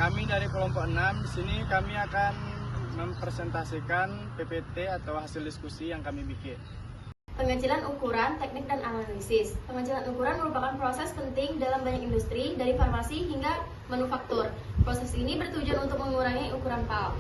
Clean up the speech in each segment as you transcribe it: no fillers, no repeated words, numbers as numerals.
Kami dari kelompok 6 di sini kami akan mempresentasikan PPT atau hasil diskusi yang kami bikin. Pengecilan ukuran, teknik dan analisis. Pengecilan ukuran merupakan proses penting dalam banyak industri, dari farmasi hingga manufaktur. Proses ini bertujuan untuk mengurangi ukuran PAL.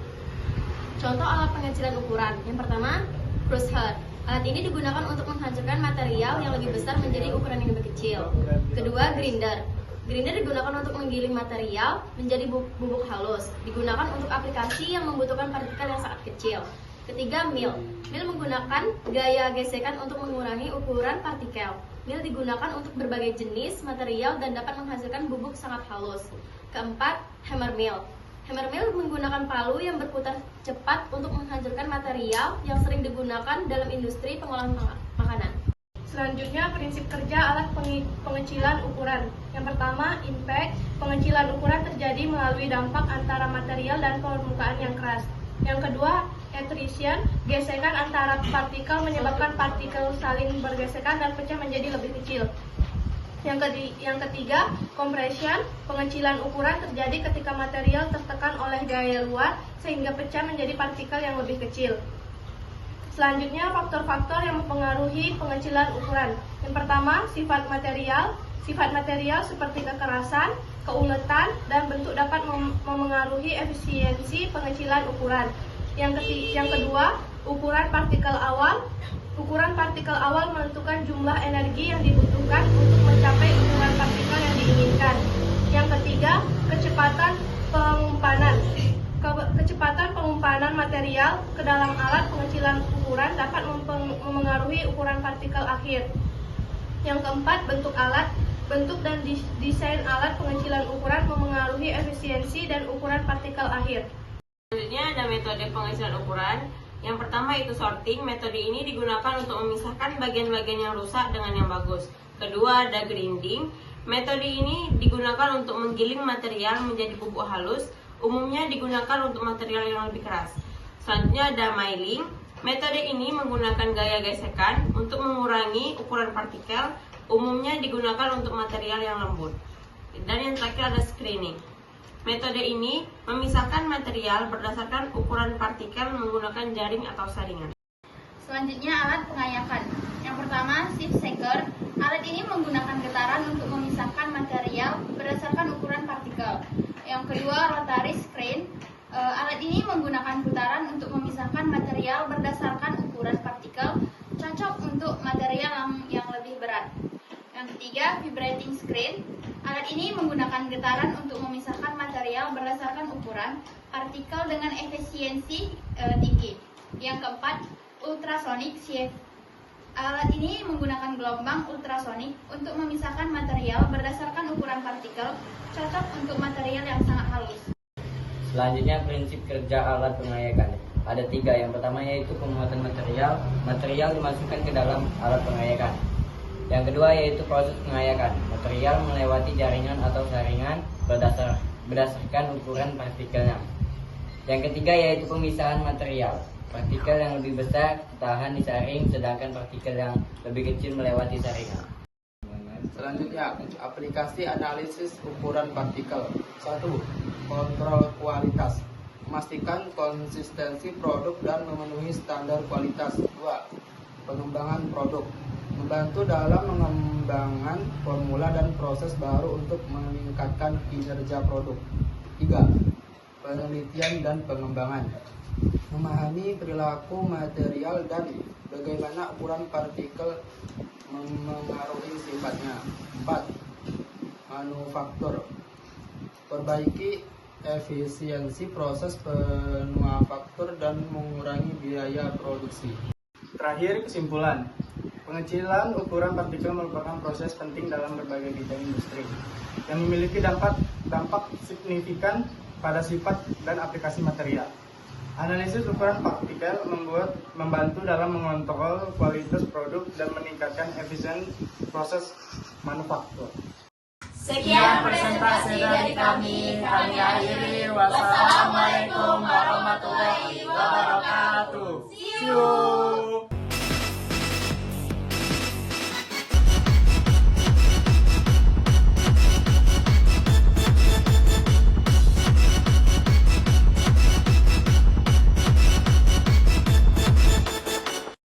Contoh alat pengecilan ukuran. Yang pertama, crusher. Alat ini digunakan untuk menghancurkan material yang lebih besar menjadi ukuran yang lebih kecil. Kedua, grinder. Grinder digunakan untuk menggiling material menjadi bubuk halus. Digunakan untuk aplikasi yang membutuhkan partikel yang sangat kecil. Ketiga, mill. Mill menggunakan gaya gesekan untuk mengurangi ukuran partikel. Mill digunakan untuk berbagai jenis material dan dapat menghasilkan bubuk sangat halus. Keempat, hammer mill. Hammer mill menggunakan palu yang berputar cepat untuk menghancurkan material yang sering digunakan dalam industri pengolahan makanan. Selanjutnya, prinsip kerja alat pengecilan ukuran. Yang pertama, impact. Pengecilan ukuran terjadi melalui dampak antara material dan permukaan yang keras. Yang kedua, attrition. Gesekan antara partikel menyebabkan partikel saling bergesekan dan pecah menjadi lebih kecil. Yang ketiga, compression. Pengecilan ukuran terjadi ketika material tertekan oleh gaya luar sehingga pecah menjadi partikel yang lebih kecil. Selanjutnya, faktor-faktor yang mempengaruhi pengecilan ukuran. Yang pertama, sifat material. Sifat material seperti kekerasan, keuletan, dan bentuk dapat memengaruhi efisiensi pengecilan ukuran. Yang kedua, ukuran partikel awal. Ukuran partikel awal menentukan jumlah energi yang dibutuhkan untuk mencapai ukuran partikel yang diinginkan. Yang ketiga, kecepatan pengumpanan. Kecepatan pengumpanan material ke dalam alat pengecilan ukuran dapat memengaruhi ukuran partikel akhir. Yang keempat, bentuk alat. Bentuk dan desain alat pengecilan ukuran memengaruhi efisiensi dan ukuran partikel akhir. Selanjutnya ada metode pengecilan ukuran. Yang pertama itu sorting. Metode ini digunakan untuk memisahkan bagian-bagian yang rusak dengan yang bagus. Kedua ada grinding. Metode ini digunakan untuk menggiling material menjadi bubuk halus. Umumnya digunakan untuk material yang lebih keras. Selanjutnya ada milling. Metode ini menggunakan gaya gesekan untuk mengurangi ukuran partikel. Umumnya digunakan untuk material yang lembut. Dan yang terakhir ada screening. Metode ini memisahkan material berdasarkan ukuran partikel menggunakan jaring atau saringan. Selanjutnya, alat pengayakan. Yang pertama, sieve shaker. Alat ini menggunakan getaran untuk memisahkan material berdasarkan ukuran partikel. Yang kedua, rotary screen. Alat ini menggunakan putaran untuk memisahkan material berdasarkan ukuran partikel, cocok untuk material yang lebih berat. Yang ketiga, vibrating screen. Alat ini menggunakan getaran untuk memisahkan material berdasarkan ukuran partikel dengan efisiensi tinggi. Yang keempat, ultrasonic sieve. Alat ini menggunakan gelombang ultrasonik untuk memisahkan material berdasarkan ukuran partikel, cocok untuk material yang sangat halus. Selanjutnya, prinsip kerja alat pengayakan. Ada 3. Yang pertama yaitu pemuatan material. Material dimasukkan ke dalam alat pengayakan. Yang kedua yaitu proses pengayakan. Material melewati jaringan atau saringan berdasarkan ukuran partikelnya. Yang ketiga yaitu pemisahan material. Partikel yang lebih besar ditahan di saring, sedangkan partikel yang lebih kecil melewati saringan. Selanjutnya, aplikasi analisis ukuran partikel. 1. Kontrol kualitas. Memastikan konsistensi produk dan memenuhi standar kualitas. 2. Pengembangan produk. Membantu dalam mengembangkan formula dan proses baru untuk meningkatkan kinerja produk. 3. Penelitian dan pengembangan. Memahami perilaku material dan bagaimana ukuran partikel memengaruhi sifatnya. 4. Manufaktur. Perbaiki efisiensi proses manufaktur dan mengurangi biaya produksi. Terakhir, kesimpulan. Pengecilan ukuran partikel merupakan proses penting dalam berbagai bidang industri yang memiliki dampak signifikan pada sifat dan aplikasi material. Analisis ukuran partikel membantu dalam mengontrol kualitas produk dan meningkatkan efisiensi proses manufaktur. Sekian presentasi dari kami akhiri. Wassalamualaikum warahmatullahi wabarakatuh. See you.